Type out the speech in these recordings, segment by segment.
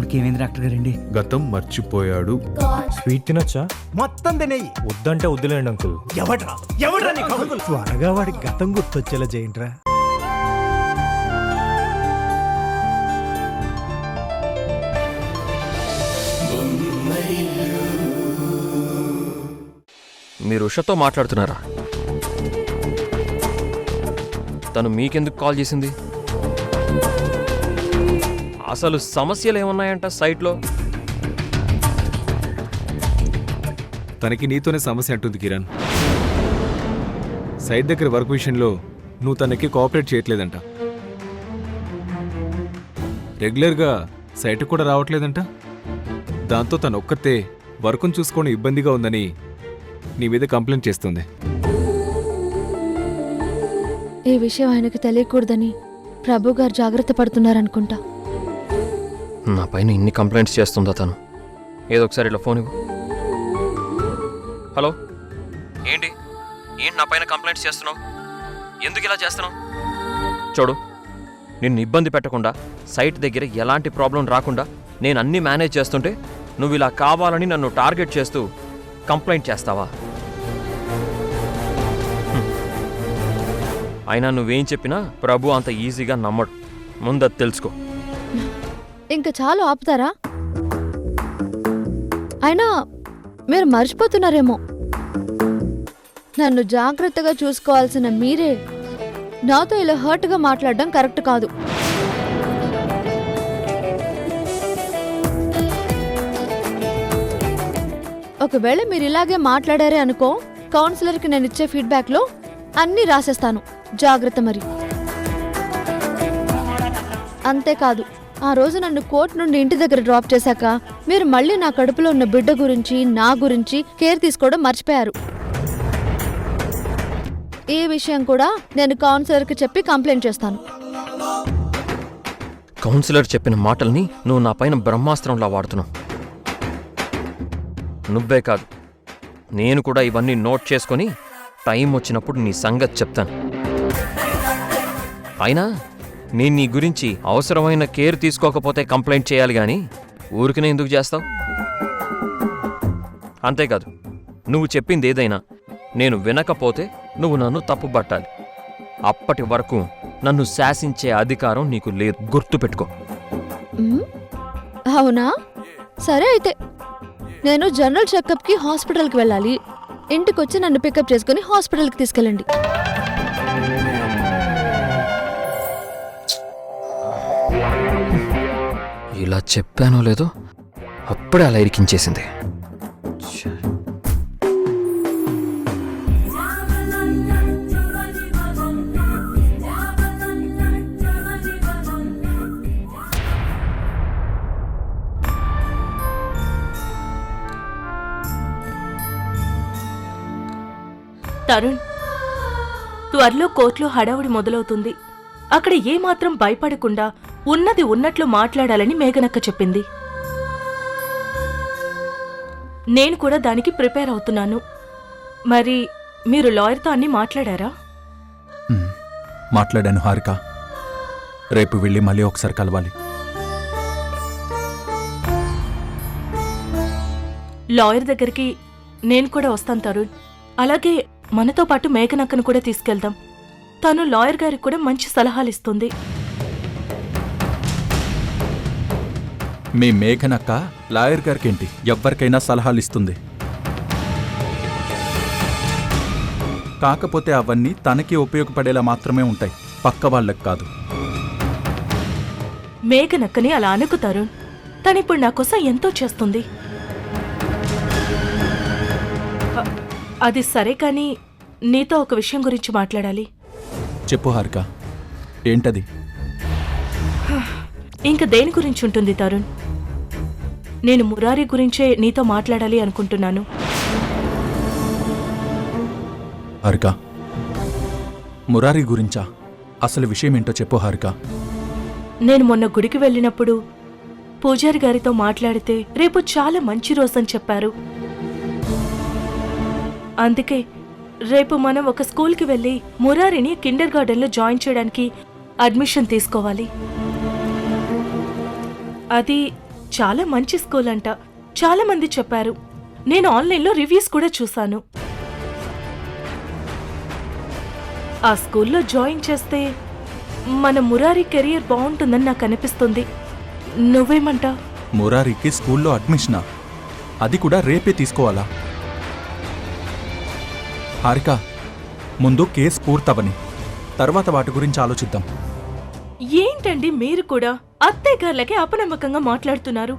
బాబుకి ఏమైంది డాక్టర్ గారండి? గతం మర్చిపోయాడు. స్వీట్ తినొచ్చా? మొత్తం తినేయి. వద్దంటే వద్దులేండి అంకుల్. ఎవడ్రా నీకు అంకుల్? త్వరగా వాడి గతం గుర్తొచ్చేలా చేయండిరా. మీరు ఉషతో మాట్లాడుతున్నారా? తను మీకెందుకు కాల్ చేసింది? అసలు సమస్యలు ఏమున్నాయంట సైట్లో? తనకి నీతోనే సమస్య అంటుంది కిరణ్. సైట్ దగ్గర వర్క్ విషయంలో నువ్వు తనకి కోఆపరేట్ చేయట్లేదంట. రెగ్యులర్గా సైట్ కూడా రావట్లేదంట. దాంతో తను ఒక్కతే వర్క్ను చూసుకోవడం ఇబ్బందిగా ఉందని నీ మీద కంప్లైంట్ చేస్తుంది. ఈ విషయం ఆయనకు తెలియకూడదని ప్రభు గారు జాగ్రత్త పడుతున్నారనుకుంటా. నా పైన ఇన్ని కంప్లైంట్స్ చేస్తుందా తను? ఏదో ఒకసారి ఇలా ఫోన్ ఇవ్వు. హలో, ఏంటి నా పైన కంప్లైంట్స్ చేస్తున్నావు? ఎందుకు ఇలా చేస్తున్నావు? చూడు, నిన్ను ఇబ్బంది పెట్టకుండా, సైట్ దగ్గర ఎలాంటి ప్రాబ్లం రాకుండా నేను అన్నీ మేనేజ్ చేస్తుంటే నువ్వు ఇలా కావాలని నన్ను టార్గెట్ చేస్తూ కంప్లైంట్ చేస్తావా? అయినా నువ్వేం చెప్పినా ప్రభు అంత ఈజీగా నమ్మడు. ముందది తెలుసుకో. ఇంకా చాలు ఆపుతారా? అయినా మీరు మర్చిపోతున్నారేమో, నన్ను జాగ్రత్తగా చూసుకోవాల్సిన మీరే నాతో ఇలా హర్ట్గా మాట్లాడడం కరెక్ట్ కాదు. ఒకవేళ మీరు ఇలాగే మాట్లాడారే అనుకో, కౌన్సిలర్కి నేను ఇచ్చే ఫీడ్బ్యాక్లో అన్నీ రాసేస్తాను. జాగ్రత్త మరి. అంతేకాదు, ఆ రోజు నన్ను కోర్టు నుండి ఇంటి దగ్గర డ్రాప్ చేశాక మీరు మళ్ళీ నా కడుపులో ఉన్న బిడ్డ గురించి, నా గురించి కేర్ తీసుకోవడం మర్చిపోయారు. ఈ విషయం కూడా నేను కౌన్సిలర్కి చెప్పి కంప్లైంట్ చేస్తాను. కౌన్సిలర్ చెప్పిన మాటల్ని నువ్వు నా పైన బ్రహ్మాస్త్రంలా వాడుతున్నావు. నువ్వే కాదు, నేను కూడా ఇవన్నీ నోట్ చేసుకొని టైం వచ్చినప్పుడు నీ సంగతి చెప్తాను. అయినా నేను నీ గురించి అవసరమైన కేర్ తీసుకోకపోతే కంప్లైంట్ చేయాలి కానీ ఊరికనే ఎందుకు చేస్తావు? అంతేకాదు, నువ్వు చెప్పింది ఏదైనా నేను వినకపోతే నువ్వు నన్ను తప్పుపట్టాలి. అప్పటి వరకు నన్ను శాసించే అధికారం నీకు లేదు, గుర్తుపెట్టుకో. అవునా? సరే అయితే నేను జనరల్ చెకప్కి హాస్పిటల్కి వెళ్ళాలి. ఇంటికొచ్చి నన్ను పికప్ చేసుకుని హాస్పిటల్కి తీసుకెళ్ళండి. ఇలా చెప్పానో లేదో అప్పుడే అలా ఇరికించేసింది. తరుణ్, త్వరలో కోర్టులో హడావుడి మొదలవుతుంది. అక్కడ ఏమాత్రం భయపడకుండా ఉన్నది ఉన్నట్లు మాట్లాడాలని మేఘనక్క చెప్పింది. నేను కూడా దానికి ప్రిపేర్ అవుతున్నాను. మరి మీరు లాయర్తో అన్నీ మాట్లాడారా? మాట్లాడాను హారిక. రేపు వెళ్ళి మళ్ళీ ఒకసారి కలవాలి. లాయర్ దగ్గరికి నేను కూడా వస్తాను తరుణ్. అలాగే మనతో పాటు మేఘనక్కను కూడా తీసుకెళ్దాం. తను లాయర్ గారికి కూడా మంచి సలహాలు ఇస్తుంది. మీ మేఘనక్క లాయర్ గారికేంటి, ఎవ్వరికైనా సలహాలు ఇస్తుంది. కాకపోతే అవన్నీ తనకి ఉపయోగపడేలా మాత్రమే ఉంటాయి, పక్క వాళ్ళకి కాదు. మేఘనక్కని అలా అనుకు తరుణ్. తనిప్పుడు నా కోసం ఎంతో చేస్తుంది. అది సరే, కానీ నీతో ఒక విషయం గురించి మాట్లాడాలి. చెప్పు హారిక, ఏంటది? ఇంక దేని గురించి ఉంటుంది తరుణ్? నేను మురారి గురించే నీతో మాట్లాడాలి అనుకుంటున్నాను. హారిక, మురారి గురించా? అసలు విషయం ఏంటో చెప్పు హారిక. నేను మొన్న గుడికి వెళ్ళినప్పుడు పూజారి గారితో మాట్లాడితే రేపు చాలా మంచి రోజని చెప్పారు. అందుకే రేపు మనం ఒక స్కూల్కి వెళ్ళి మురారిని కిండర్ గార్డెన్లో జాయిన్ చేయడానికి అడ్మిషన్ తీసుకోవాలి. అది చాలా మంచి స్కూల్ అంట, చాలా మంది చెప్పారు. నేను ఆన్లైన్లో రివ్యూస్ కూడా చూశాను. ఆ స్కూల్లో జాయిన్ చేస్తే మన మురారి కెరియర్ బాగుంటుందని నాకు అనిపిస్తుంది. నువ్వేమంటా? మురారికి స్కూల్లో అడ్మిషనా? అది కూడా రేపే తీసుకోవాలా? హారిక, ముందు కేసు పూర్తవని తర్వాత వాటి గురించి ఆలోచిద్దాం. ఏంటండి మీరు కూడా అత్తయ్య గార్లకే అపనమ్మకంగా మాట్లాడుతున్నారు?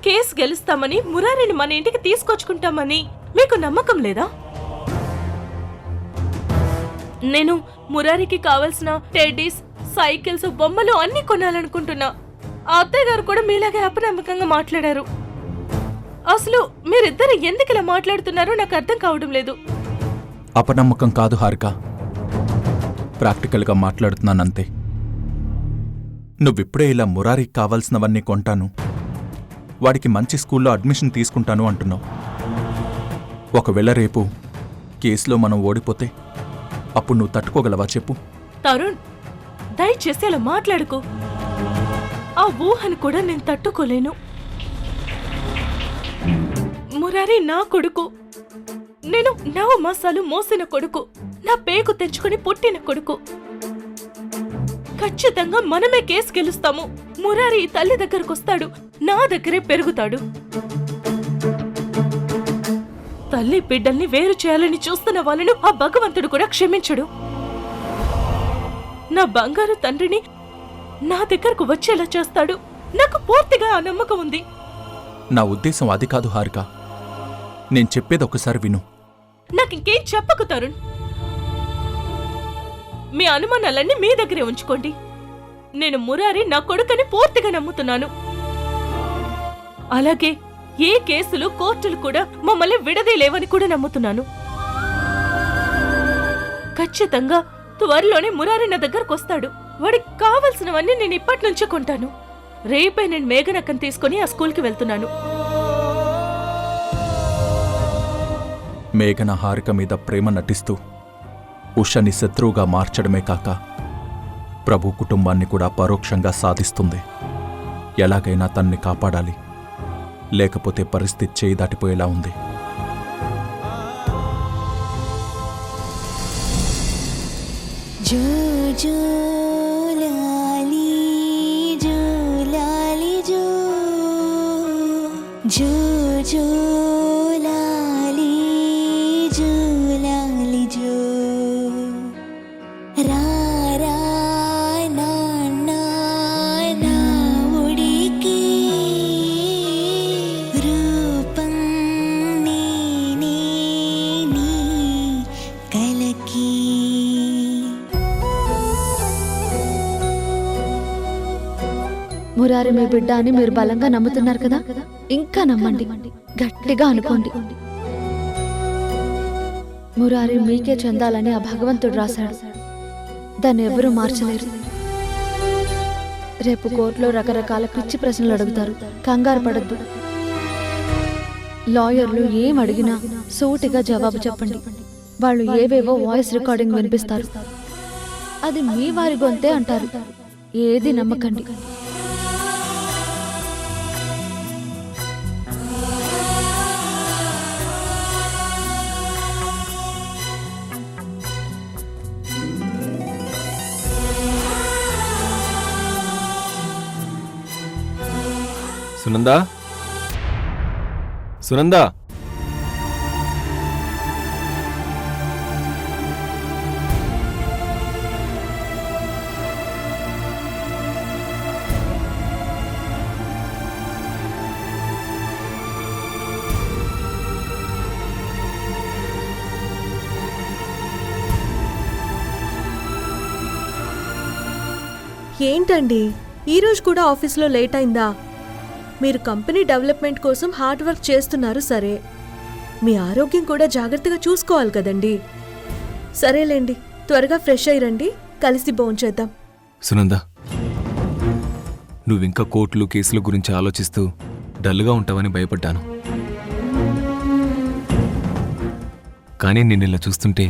కేసు గెలుస్తామని, మురారిని మన ఇంటికి తీసుకొచ్చుకుంటామని మీకు నమ్మకం లేదా? నేను మురారికి కావలసిన టెడ్డీస్, సైకిల్స్, బొమ్మలు అన్నీ కొనాలనుకుంటున్నా. ఆ అత్తయ్య గారు కూడా మీలాగే అపనమ్మకంగా మాట్లాడారు. అసలు మీరిద్దరు ఎందుకు ఇలా మాట్లాడుతున్నారో నాకు అర్థం కావడం లేదు. అపనమ్మకం కాదు హారిక, ప్రాక్టికల్గా మాట్లాడుతున్నానంతే. నువ్విప్పుడే ఇలా మురారికి కావాల్సినవన్నీ కొంటాను, వాడికి మంచి స్కూల్లో అడ్మిషన్ తీసుకుంటాను అంటున్నావు. ఒకవేళ రేపు కేసులో మనం ఓడిపోతే అప్పుడు నువ్వు తట్టుకోగలవా చెప్పు? తరుణ్, దయచేసి అలా మాట్లాడుకో. ఆ ఊహను కూడా నేను తట్టుకోలేను. మురారి నా కొడుకు. నేను 9 మాసాలు మోసిన కొడుకు, నా పేగు తెంచుకుని పుట్టిన కొడుకు. ఖచ్చితంగా మనమే కేసు గెలుస్తాము. మురారి తల్లి దగ్గరకొస్తాడు, నా దగ్గరే పెరుగుతాడు. తల్లి బిడ్డల్ని వేరు చేయాలని చూస్తున్న వాళ్ళను ఆ భగవంతుడు కూడా క్షమించడు. నా బంగారు తండ్రిని నా దగ్గరకు వచ్చేలా చేస్తాడు. నాకు పూర్తిగా ఆ నమ్మకం ఉంది. నా ఉద్దేశం అది కాదు హారిక, నేను చెప్పేది ఒకసారి విను. నాకింకేం చెప్పకు తరుణ్. మీ అనుమానాలన్నీ మీ దగ్గరే ఉంచుకోండి. నేను మురారి నా కొడుకని పూర్తిగా నమ్ముతున్నాను. అలాగే ఏ కేసులు, కోర్టులు కూడా మమ్మల్ని విడదీయలేవని కూడా నమ్ముతున్నాను. ఖచ్చితంగా త్వరలోనే మురారి నా దగ్గరకు వస్తాడు. వాడికి కావలసినవన్నీ నేను ఇప్పటి నుంచే కొంటాను. రేపే నేను మేఘనక్కను తీసుకుని ఆ స్కూల్కి వెళ్తున్నాను. మేఘన హారిక మీద ప్రేమ నటిస్తూ ఉషని శత్రువుగా మార్చడమే కాక ప్రభు కుటుంబాన్ని కూడా పరోక్షంగా సాధిస్తుంది. ఎలాగైనా తన్ని కాపాడాలి, లేకపోతే పరిస్థితి చేయి దాటిపోయేలా ఉంది. జో జో లాలి జో లాలి జో జో జో లాలి జో లాలి జో రా రా నాన్నా నా ఉడికి రూపం నేనే నీ కలకి. మురారి మీ బిడ్డ అని మీరు బలంగా నమ్ముతున్నారు కదా, ఇంకా నమ్మండి, గట్టిగా అనుకోండి. మురారి మీకే చెందాలని ఆ భగవంతుడు రాశాడు. దాన్ని ఎవరూ మార్చలేరు. రేపు కోర్టులో రకరకాల పిచ్చి ప్రశ్నలు అడుగుతారు. కంగారు పడద్దు. లాయర్లు ఏం అడిగినా సూటిగా జవాబు చెప్పండి. వాళ్ళు ఏవేవో వాయిస్ రికార్డింగ్ వినిపిస్తారు. అది మీ వారి గొంతే అంటారు. ఏది నమ్మకండి. సునందా, సునందా, ఏంటండి ఈరోజు కూడా ఆఫీస్లో లేట్ అయిందా? మీరు కంపెనీ డెవలప్మెంట్ కోసం హార్డ్ వర్క్ చేస్తున్నారు సరే, మీ ఆరోగ్యం కూడా జాగ్రత్తగా చూసుకోవాలి కదండి. సరేలేండి, త్వరగా ఫ్రెష్ అయ్యిరండి, కలిసి భోంచేద్దాం. సునందా, నువ్వింకా కోర్టులు, కేసుల గురించి ఆలోచిస్తూ డల్గా ఉంటావని భయపడ్డాను. కానీ నిన్నిలా చూస్తుంటే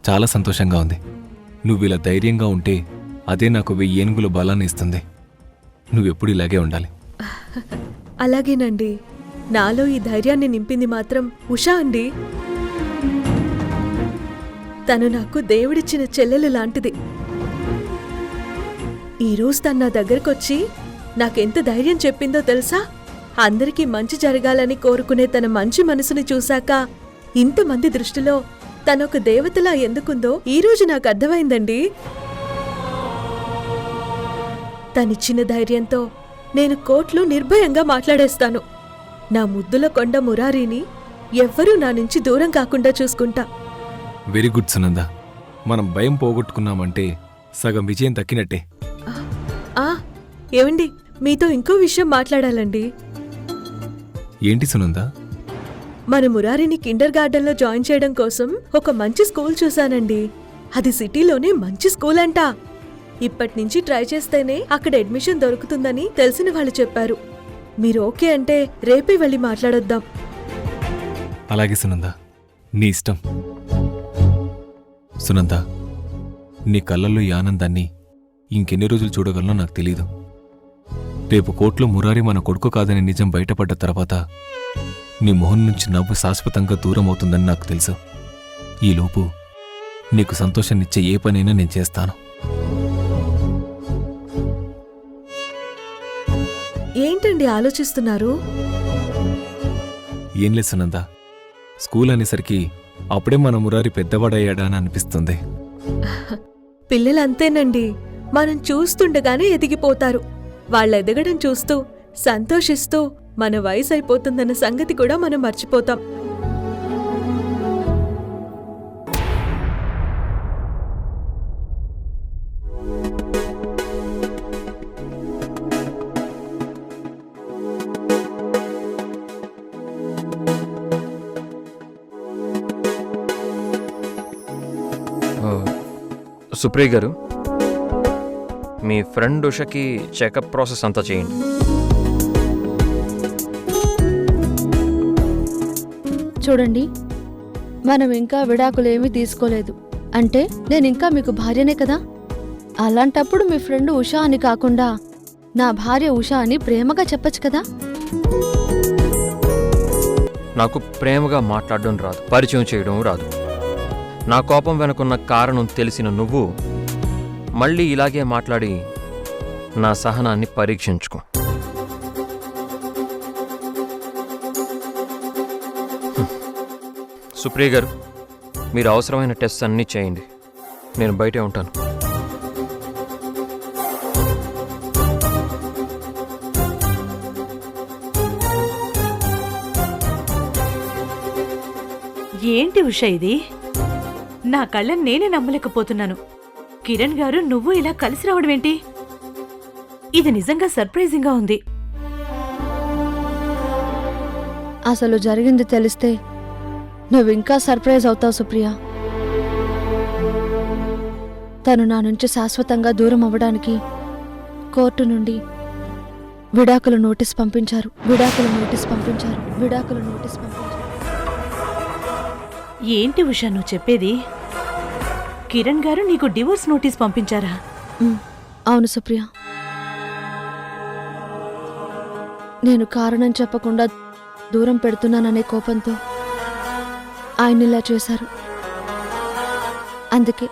చాలా సంతోషంగా ఉంది. నువ్విలా ధైర్యంగా ఉంటే అదే నాకు 1000 ఏనుగుల బలాన్ని ఇస్తుంది. నువ్వెప్పుడు ఇలాగే ఉండాలి. అలాగేనండి. నాలో ఈ ధైర్యాన్ని నింపింది మాత్రం ఉషా అండి. తను నాకు దేవుడిచ్చిన చెల్లెలు లాంటిది. ఈరోజు తను నా దగ్గరకొచ్చి నాకెంత ధైర్యం చెప్పిందో తెలుసా? అందరికీ మంచి జరగాలని కోరుకునే తన మంచి మనసుని చూశాక ఇంతమంది దృష్టిలో తనొక దేవతలా ఎందుకుందో ఈరోజు నాకు అర్థమైందండి. తనిచ్చిన ధైర్యంతో నేను కోర్టులో నిర్భయంగా మాట్లాడేస్తాను. నా ముద్దుల కొండ మురారీని ఎవ్వరూ నా నుంచి దూరం కాకుండా చూసుకుంటా. Very good Sunanda. మనం భయం పోగొట్టుకున్నామంటే సగం విజయం దక్కినట్టే. ఏమండి, మీతో ఇంకో విషయం మాట్లాడాలండి. ఏంటి సునంద? మన మురారిని కిండర్ గార్డెన్లో జాయిన్ చేయడం కోసం ఒక మంచి స్కూల్ చూశానండి. అది సిటీలోనే మంచి స్కూల్ అంట. ఇప్పటినుంచి ట్రై చేస్తేనే అక్కడ అడ్మిషన్ దొరుకుతుందని తెలిసిన వాళ్ళు చెప్పారు. మీరు ఓకే అంటే రేపే వెళ్ళి మాట్లాడొద్దాం. అలాగే సునంద, నీ ఇష్టం. సునంద, నీ కళ్ళల్లో ఈ ఆనందాన్ని ఇంకెన్ని రోజులు చూడగలనో నాకు తెలీదు. రేపు కోర్టులో మురారి మన కొడుకు కాదని నిజం బయటపడ్డ తర్వాత నీ మొహం నుంచి నవ్వు శాశ్వతంగా దూరం అవుతుందని నాకు తెలుసు. ఈలోపు నీకు సంతోషాన్నిచ్చే ఏ పనైనా నేను చేస్తాను. ఏంటండి ఆలోచిస్తున్నారు? ఏం లేదు సునంద, స్కూల్ అనేసరికి అప్పుడే మన మురారి పెద్దవాడయ్యాడా అని అనిపిస్తుంది. పిల్లలంతేనండి, మనం చూస్తుండగానే ఎదిగిపోతారు. వాళ్ళ ఎదగడం చూస్తూ సంతోషిస్తూ మన వయసు అయిపోతుందన్న సంగతి కూడా మనం మర్చిపోతాం. సుప్రియ గారు, మీ ఫ్రెండ్ ఉషకి చెకప్ ప్రాసెస్ అంతా చేయండి. చూడండి, మనం ఇంకా విడాకులేమీ తీసుకోలేదు. అంటే నేను ఇంకా మీకు భార్యనే కదా. అలాంటప్పుడు మీ ఫ్రెండ్ ఉషా అని కాకుండా నా భార్య ఉషా అని ప్రేమగా చెప్పచ్చు కదా. నాకు ప్రేమగా మాట్లాడడం రాదు, పరిచయం చేయడం రాదు. నా కోపం వెనుకున్న కారణం తెలిసిన నువ్వు మళ్ళీ ఇలాగే మాట్లాడి నా సహనాన్ని పరీక్షించుకో. సుప్రియ గారు, మీరు అవసరమైన టెస్ట్ అన్నీ చేయండి. నేను బయటే ఉంటాను. ఏంటి ఉష ఇది? నా కళ్ళని నేనే నమ్మలేకపోతున్నాను. కిరణ్ గారు నువ్వు ఇలా కలిసి రావడం ఏంటి? ఇది నిజంగా సర్ప్రైజింగ్గా ఉంది. అసలు జరిగింది తెలిస్తే నువ్వు ఇంకా సర్ప్రైజ్ అవుతావు సుప్రియ. తను నా నుంచి శాశ్వతంగా దూరం అవ్వడానికి కోర్టు నుండి విడాకుల నోటీస్ పంపించారు. ఏంటి ఉష నువ్వు చెప్పేది? కిరణ్ గారు నీకు డివోర్స్ నోటీస్ పంపించారా? అవును సుప్రియ. నేను కారణం చెప్పకుండా దూరం పెడుతున్నాననే కోపంతో ఆయన ఇలా చేశారు. అందుకే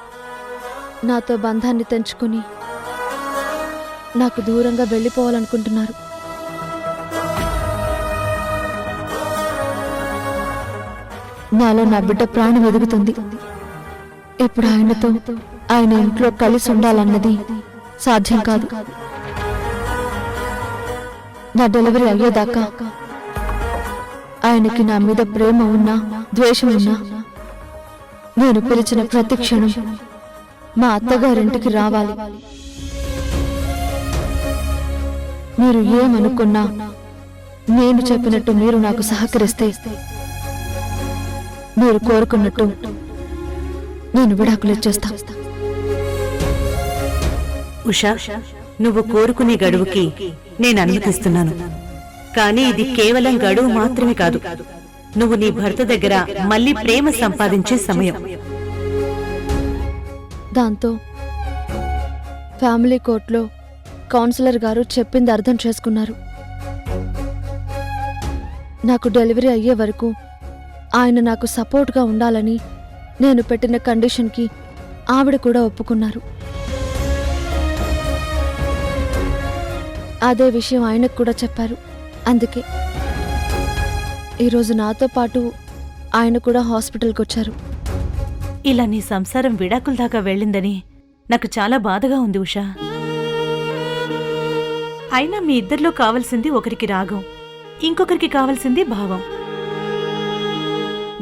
నాతో బంధాన్ని తెంచుకుని నాకు దూరంగా వెళ్ళిపోవాలనుకుంటున్నారు. నాలో నా బిడ్డ ప్రాణం ఎదుగుతుంది. ఇప్పుడు ఆయనతో ఆయన ఇంట్లో కలిసి ఉండాలన్నది సాధ్యం కాదు. నా డెలివరీ అయ్యేదాకా ఆయనకి నా మీద ప్రేమ ఉన్నా ద్వేషం ఉన్నా నేను పిలిచిన ప్రతి క్షణం మా అత్తగారింటికి రావాలి. మీరు ఏమనుకున్నా నేను చెప్పినట్టు మీరు నాకు సహకరిస్తే మీరు కోరుకున్నట్టు నేను విడాకులు ఇచ్చేస్తా. ఉషా, నువ్వు కోరుకునే గడువుకి నేను అనుమతిస్తున్నాను. కానీ ఇది కేవలం గడువు మాత్రమే కాదు, నువ్వు నీ భర్త దగ్గర మళ్ళీ ప్రేమ సంపాదించే సమయం. దాంతో ఫ్యామిలీ కోర్టులో కౌన్సిలర్ గారు చెప్పింది అర్థం చేసుకున్నారు. నాకు డెలివరీ అయ్యే వరకు ఆయన నాకు సపోర్ట్గా ఉండాలని నేను పెట్టిన కండిషన్కి ఆవిడ కూడా ఒప్పుకున్నారు. అదే విషయం ఆయనకు కూడా చెప్పారు. అందుకే ఈరోజు నాతో పాటు ఆయన కూడా హాస్పిటల్కి వచ్చారు. ఇలా నీ సంసారం విడాకుల దాకా వెళ్ళిందని నాకు చాలా బాధగా ఉంది ఉషా. అయినా మీ ఇద్దరిలో కావలసింది ఒకరికి రాగం, ఇంకొకరికి కావలసింది భావం.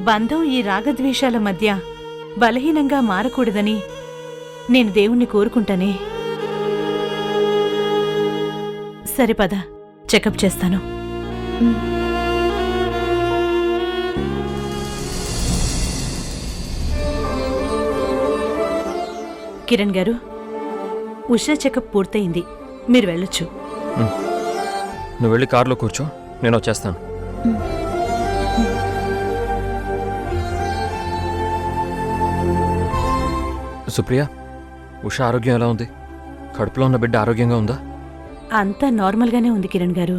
బంధం ఈ రాగద్వేషాల మధ్య బలహీనంగా మారకూడదని నేను దేవుణ్ణి కోరుకుంటానే. సరే పద, చెకప్ చేస్తాను. కిరణ్ గారు, ఉషా చెకప్ పూర్తయింది, మీరు వెళ్ళొచ్చు. నువ్వు వెళ్ళి కారులో కూర్చో, నేను వచ్చేస్తాను. సుప్రియ, ఉషా ఆరోగ్యం ఎలా ఉంది? కడుపులో ఉన్న బిడ్డ ఆరోగ్యంగా ఉందా? అంతా నార్మల్గానే ఉంది కిరణ్ గారు.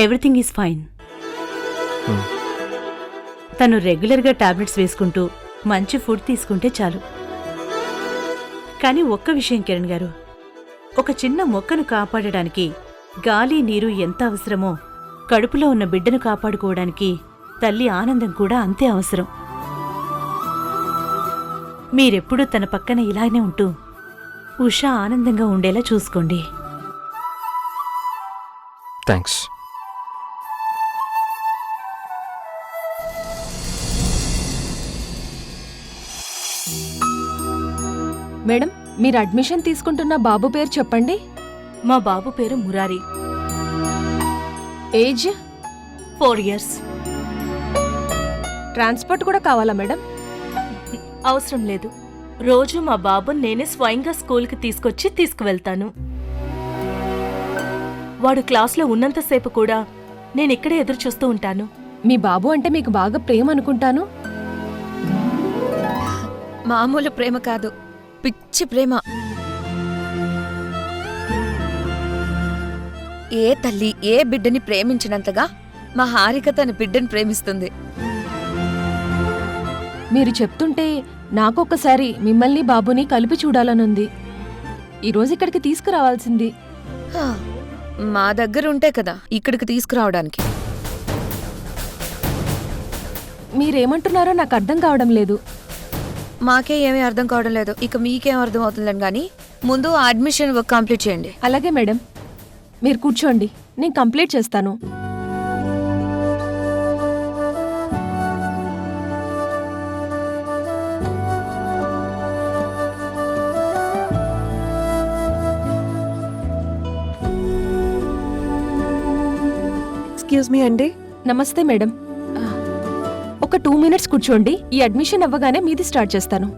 Everything is fine. తను రెగ్యులర్గా టాబ్లెట్స్ వేసుకుంటూ మంచి ఫుడ్ తీసుకుంటే చాలు. కానీ ఒక్క విషయం కిరణ్ గారు, ఒక చిన్న మొక్కను కాపాడడానికి గాలి నీరు ఎంత అవసరమో కడుపులో ఉన్న బిడ్డను కాపాడుకోవడానికి తల్లి ఆనందం కూడా అంతే అవసరం. మీరెప్పుడూ తన పక్కన ఇలానే ఉంటూ ఉషా ఆనందంగా ఉండేలా చూసుకోండి. థ్యాంక్స్. మేడం, మీరు అడ్మిషన్ తీసుకుంటున్న బాబు పేరు చెప్పండి. మా బాబు పేరు మురారి. Age 4 years. ట్రాన్స్పోర్ట్ కూడా కావాలా మేడం? అవసరం లేదు. రోజు మా బాబుని నేనే స్వయంగా స్కూల్కి తీసుకొచ్చి తీసుకువెళ్తాను. వాడు క్లాస్లో ఉన్నంతసేపు కూడా నేను ఇక్కడే ఎదురు చూస్తూ ఉంటాను. మీ బాబు అంటే మీకు బాగా ప్రేమ అనుకుంటాను. మామూలు ప్రేమ కాదు, పిచ్చి ప్రేమ. ఏ తల్లి ఏ బిడ్డని ప్రేమించినంతగా మా హారిక తన బిడ్డని ప్రేమిస్తుంది. మీరు చెప్తుంటే నాకొక్కసారి మిమ్మల్ని బాబుని కలిపి చూడాలనుంది. ఈరోజు ఇక్కడికి తీసుకురావాల్సింది. హా, మా దగ్గర ఉంటే కదా ఇక్కడికి తీసుకురావడానికి. మీరేమంటున్నారో నాకు అర్థం కావడం లేదు. మాకే ఏమీ అర్థం కావడం లేదు. ఇక మీకేం అర్థం అవుతుందని కానీ ముందు అడ్మిషన్ వర్క్ కంప్లీట్ చేయండి. అలాగే మేడం, మీరు కూర్చోండి, నేను కంప్లీట్ చేస్తాను. ఎక్స్క్యూజ్ మీ అండి. నమస్తే మేడం. ఒక 2 minutes కూర్చోండి. ఈ అడ్మిషన్ అవ్వగానే మీది స్టార్ట్ చేస్తాను.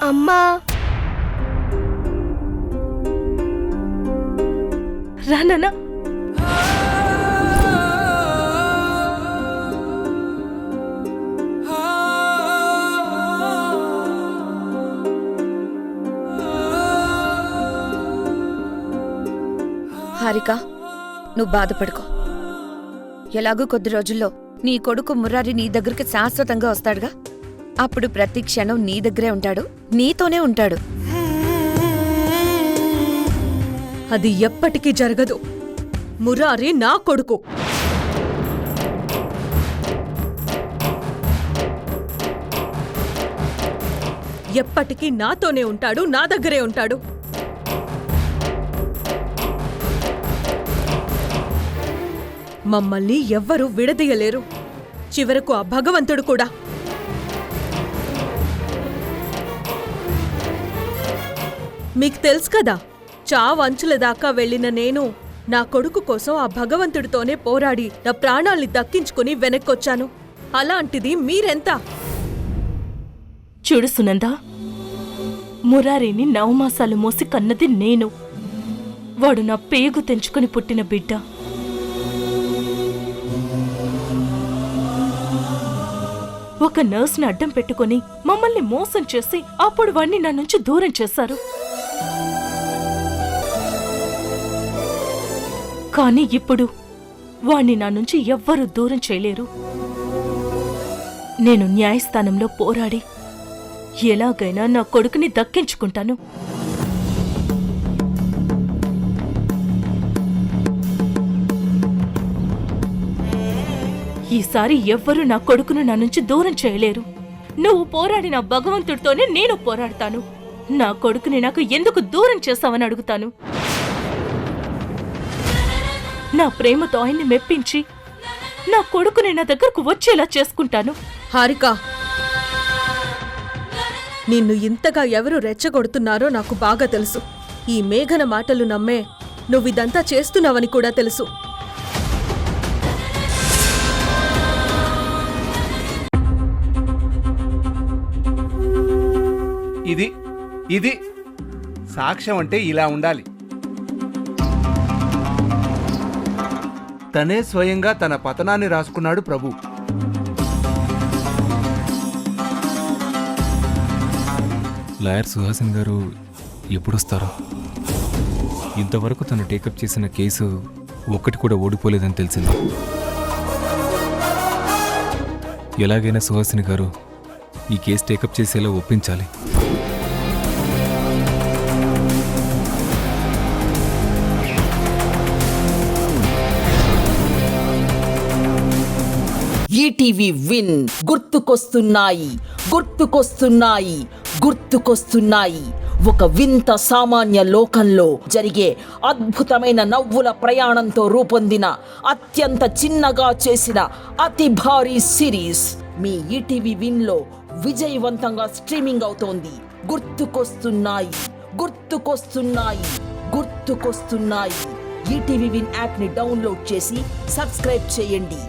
అమ్మా, రా నాన్న. హారిక, నువ్వు బాధపడుకో. ఎలాగూ కొద్ది రోజుల్లో నీ కొడుకు మురారి నీ దగ్గరికి శాశ్వతంగా వస్తాడుగా. అప్పుడు ప్రతి క్షణం నీ దగ్గరే ఉంటాడు, నీతోనే ఉంటాడు. అది ఎప్పటికీ జరగదు. మురారి నా కొడుకు. ఎప్పటికీ నాతోనే ఉంటాడు, నా దగ్గరే ఉంటాడు. మమ్మల్ని ఎవ్వరూ విడదీయలేరు, చివరకు ఆ భగవంతుడు కూడా. మీకు తెలుసు కదా, చావంచుల దాకా వెళ్ళిన నేను నా కొడుకు కోసం ఆ భగవంతుడితోనే పోరాడి నా ప్రాణాల్ని దక్కించుకుని వెనక్కొచ్చాను. అలాంటిది మీరెంత? చూడు సునంద, మురారిని 9 మాసాలు మోసి కన్నది నేను. వాడు నా పేగు తెంచుకుని పుట్టిన బిడ్డ. ఒక నర్స్ని అడ్డం పెట్టుకుని మమ్మల్ని మోసం చేసి అప్పుడు వాణ్ణి నా నుంచి దూరం చేశారు. కానీ ఇప్పుడు వాణ్ణి నా నుంచి ఎవ్వరూ దూరం చేయలేరు. నేను న్యాయస్థానంలో పోరాడి ఎలాగైనా నా కొడుకుని దక్కించుకుంటాను. ఈసారి ఎవ్వరూ నా కొడుకును నా నుంచి దూరం చేయలేరు. నువ్వు పోరాడిన భగవంతుడితోనే నేను పోరాడతాను. నా కొడుకుని నాకు ఎందుకు దూరం చేస్తావని అడుగుతాను. నా ప్రేమతో ఆయన్ని మెప్పించి నా కొడుకుని నా దగ్గరకు వచ్చేలా చేసుకుంటాను. హారిక, నిన్ను ఇంతగా ఎవరు రెచ్చగొడుతున్నారో నాకు బాగా తెలుసు. ఈ మేఘన మాటలు నమ్మే నువ్విదంతా చేస్తున్నావని కూడా తెలుసు. ఇది సాక్ష్యం అంటే ఇలా ఉండాలి. తనే స్వయంగా తన పతనాన్ని రాసుకున్నాడు ప్రభు. లాయర్ సుహాసిన్ గారు ఎప్పుడొస్తారో? ఇంతవరకు తను టేకప్ చేసిన కేసు ఒక్కటి కూడా ఓడిపోలేదని తెలిసింది. ఎలాగైనా సుహాసిని గారు ఈ కేసు టేకప్ చేసేలా ఒప్పించాలి. ఈటీవీ విన్ గుర్తుకొస్తున్నాయి, గుర్తుకొస్తున్నాయి, గుర్తుకొస్తున్నాయి. ఒక వింత సామాన్య లోకంలో జరిగే అద్భుతమైన నవ్వుల ప్రయాణంతో రూపొందిన అత్యంత చిన్నగా చేసిన అతి భారీ సిరీస్ మీ ఈటీవీ విన్లో విజయవంతంగా స్ట్రీమింగ్ అవుతోంది. గుర్తుకొస్తున్నాయి, గుర్తుకొస్తున్నాయి, గుర్తుకొస్తున్నాయి. ఈటీవీ విన్ యాప్ని డౌన్లోడ్ చేసి సబ్స్క్రైబ్ చేయండి.